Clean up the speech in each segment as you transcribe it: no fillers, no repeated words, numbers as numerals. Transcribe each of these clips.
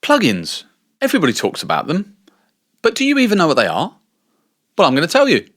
Plugins. Everybody talks about them. But do you even know what they are? Well, I'm going to tell you.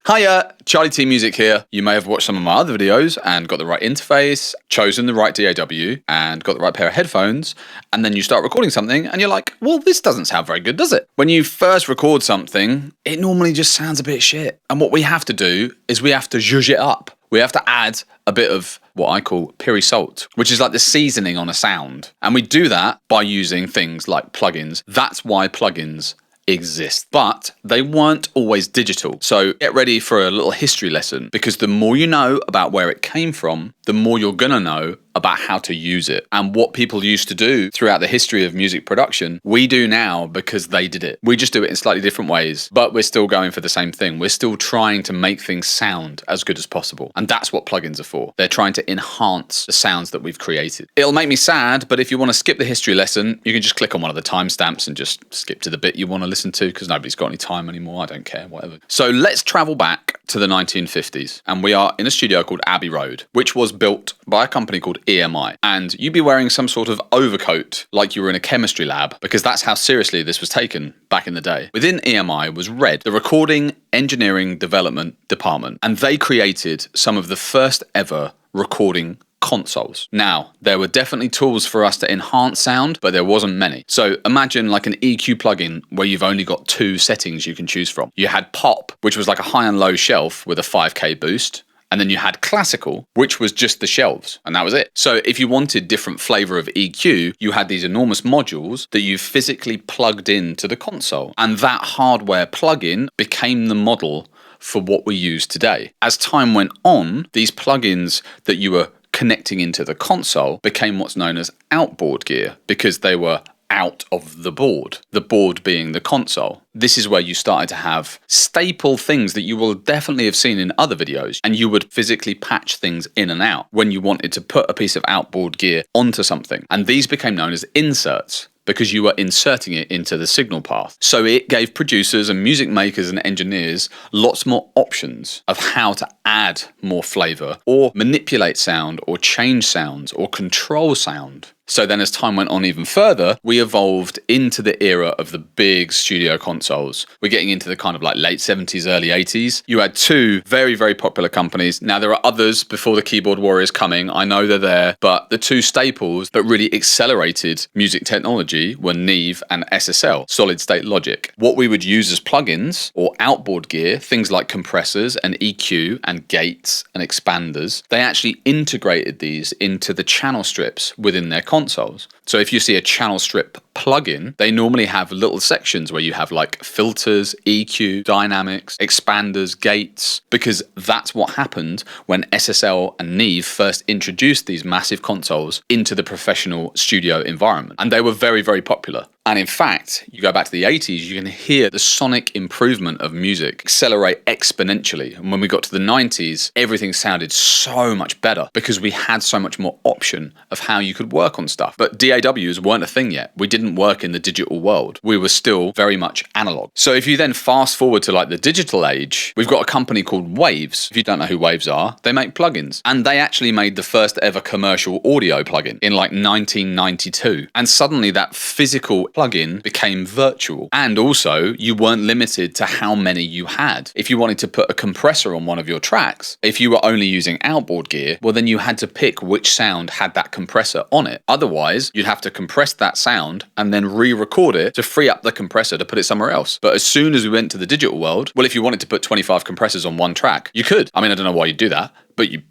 Hiya, Charlie T Music here. You may have watched some of my other videos and got the right interface, chosen the right DAW, and got the right pair of headphones, and then you start recording something and you're like, well, this doesn't sound very good, does it? When you first record something, it normally just sounds a bit shit. And what we have to do is we have to zhuzh it up. We have to add a bit of what I call piri salt, which is like the seasoning on a sound. And we do that by using things like plugins. That's why plugins exist, but they weren't always digital. So get ready for a little history lesson, because the more you know about where it came from, the more you're gonna know about how to use it. And what people used to do throughout the history of music production, we do now because they did it. We just do it in slightly different ways, but we're still going for the same thing. We're still trying to make things sound as good as possible. And that's what plugins are for. They're trying to enhance the sounds that we've created. It'll make me sad, but if you want to skip the history lesson, you can just click on one of the timestamps and just skip to the bit you want to listen to, because nobody's got any time anymore. I don't care, whatever. So let's travel back to the 1950s. And we are in a studio called Abbey Road, which was built by a company called EMI. And you'd be wearing some sort of overcoat like you were in a chemistry lab, because that's how seriously this was taken back in the day. Within EMI was RED, the Recording Engineering Development Department, and they created some of the first ever recording consoles. Now, there were definitely tools for us to enhance sound, but there wasn't many. So imagine like an EQ plugin where you've only got two settings you can choose from. You had pop, which was like a high and low shelf with a 5K boost. And then you had classical, which was just the shelves, and that was it. So if you wanted different flavor of EQ, you had these enormous modules that you physically plugged into the console. And that hardware plugin became the model for what we use today. As time went on, these plugins that you were connecting into the console became what's known as outboard gear, because they were out of the board being the console. This is where you started to have staple things that you will definitely have seen in other videos, and you would physically patch things in and out when you wanted to put a piece of outboard gear onto something. And these became known as inserts, because you were inserting it into the signal path. So it gave producers and music makers and engineers lots more options of how to add more flavor, or manipulate sound, or change sounds, or control sound. So then as time went on even further, we evolved into the era of the big studio consoles. We're getting into the kind of like late 70s, early 80s. You had two very, very popular companies. Now there are others before the keyboard warriors coming. I know they're there, but the two staples that really accelerated music technology were Neve and SSL, solid state logic. What we would use as plugins or outboard gear, things like compressors and EQ and gates and expanders, they actually integrated these into the channel strips within their consoles. So if you see a channel strip plugin, they normally have little sections where you have like filters, EQ, dynamics, expanders, gates, because that's what happened when SSL and Neve first introduced these massive consoles into the professional studio environment. And they were very, very popular. And in fact, you go back to the 80s, you can hear the sonic improvement of music accelerate exponentially. And when we got to the 90s, everything sounded so much better because we had so much more option of how you could work on stuff. But DAWs weren't a thing yet. We didn't work in the digital world. We were still very much analog. So if you then fast forward to like the digital age, we've got a company called Waves. If you don't know who Waves are, they make plugins. And they actually made the first ever commercial audio plugin in like 1992. And suddenly that physical plugin became virtual. And also you weren't limited to how many you had. If you wanted to put a compressor on one of your tracks, if you were only using outboard gear, well then you had to pick which sound had that compressor on it. Otherwise, you'd have to compress that sound and then re-record it to free up the compressor to put it somewhere else. But as soon as we went to the digital world, well, if you wanted to put 25 compressors on one track, you could. I mean, I don't know why you'd do that, but you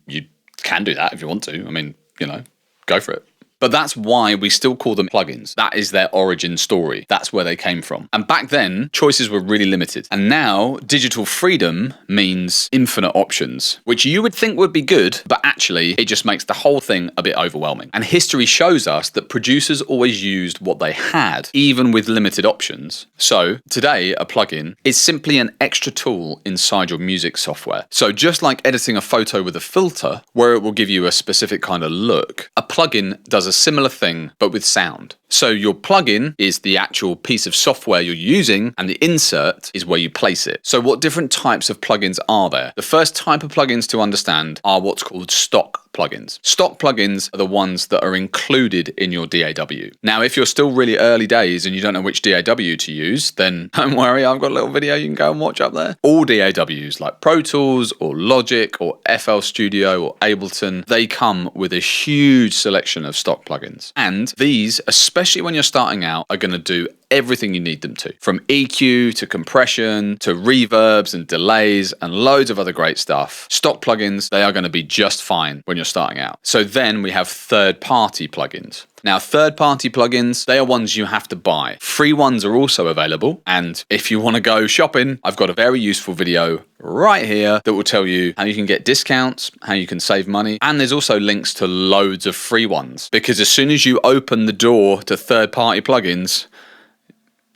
can do that if you want to. I mean, you know, go for it. But that's why we still call them plugins. That is their origin story. That's where they came from. And back then, choices were really limited. And now, digital freedom means infinite options, which you would think would be good, but actually, it just makes the whole thing a bit overwhelming. And history shows us that producers always used what they had, even with limited options. So today, a plugin is simply an extra tool inside your music software. So just like editing a photo with a filter, where it will give you a specific kind of look, a plugin does a similar thing, but with sound. So your plugin is the actual piece of software you're using, and the insert is where you place it. So what different types of plugins are there? The first type of plugins to understand are what's called stock plugins. Stock plugins are the ones that are included in your DAW. Now, if you're still really early days and you don't know which DAW to use, then don't worry, I've got a little video you can go and watch up there. All DAWs like Pro Tools or Logic or FL Studio or Ableton, they come with a huge selection of stock plugins. And these, especially when you're starting out, are going to do everything you need them to, from EQ to compression to reverbs and delays and loads of other great stuff. Stock plugins, they are going to be just fine when you're starting out. So then we have third-party plugins. Now, third-party plugins, they are ones you have to buy. Free ones are also available, and if you want to go shopping, I've got a very useful video right here that will tell you how you can get discounts, how you can save money, and there's also links to loads of free ones, because as soon as you open the door to third-party plugins,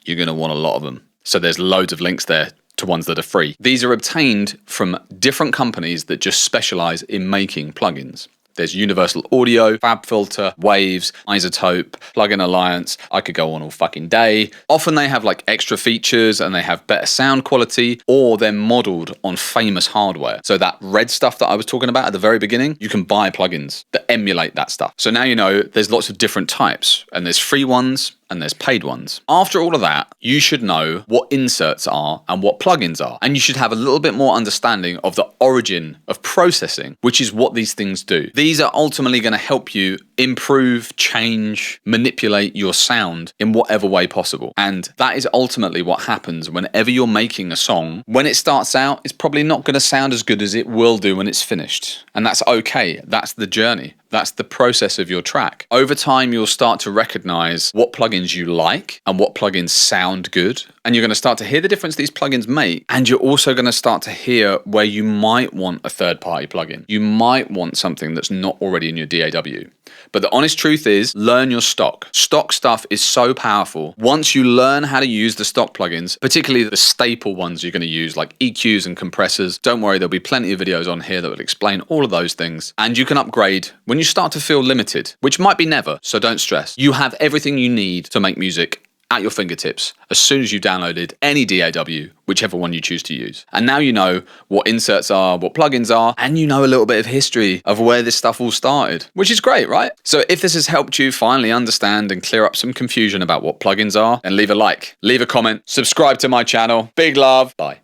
you're going to want a lot of them. So there's loads of links there to ones that are free. These are obtained from different companies that just specialize in making plugins. There's Universal Audio, FabFilter, Waves, Isotope, Plugin Alliance. I could go on all fucking day. Often they have like extra features and they have better sound quality, or they're modeled on famous hardware. So that red stuff that I was talking about at the very beginning, you can buy plugins that emulate that stuff. So now you know there's lots of different types, and there's free ones and there's paid ones. After all of that, you should know what inserts are and what plugins are. And you should have a little bit more understanding of the origin of processing, which is what these things do. These are ultimately going to help you improve, change, manipulate your sound in whatever way possible. And that is ultimately what happens whenever you're making a song. When it starts out, it's probably not going to sound as good as it will do when it's finished. And that's okay. That's the journey. That's the process of your track. Over time, you'll start to recognize what plugins you like and what plugins sound good. And you're going to start to hear the difference these plugins make. And you're also going to start to hear where you might want a third-party plugin. You might want something that's not already in your DAW. But the honest truth is, learn your stock. Stock stuff is so powerful. Once you learn how to use the stock plugins, particularly the staple ones you're going to use, like EQs and compressors, don't worry, there'll be plenty of videos on here that will explain all of those things. And you can upgrade when you start to feel limited, which might be never, so don't stress. You have everything you need to make music at your fingertips as soon as you downloaded any DAW, whichever one you choose to use. And now you know what inserts are, what plugins are, and you know a little bit of history of where this stuff all started, which is great, right? So if this has helped you finally understand and clear up some confusion about what plugins are, then leave a like, leave a comment, subscribe to my channel. Big love. Bye.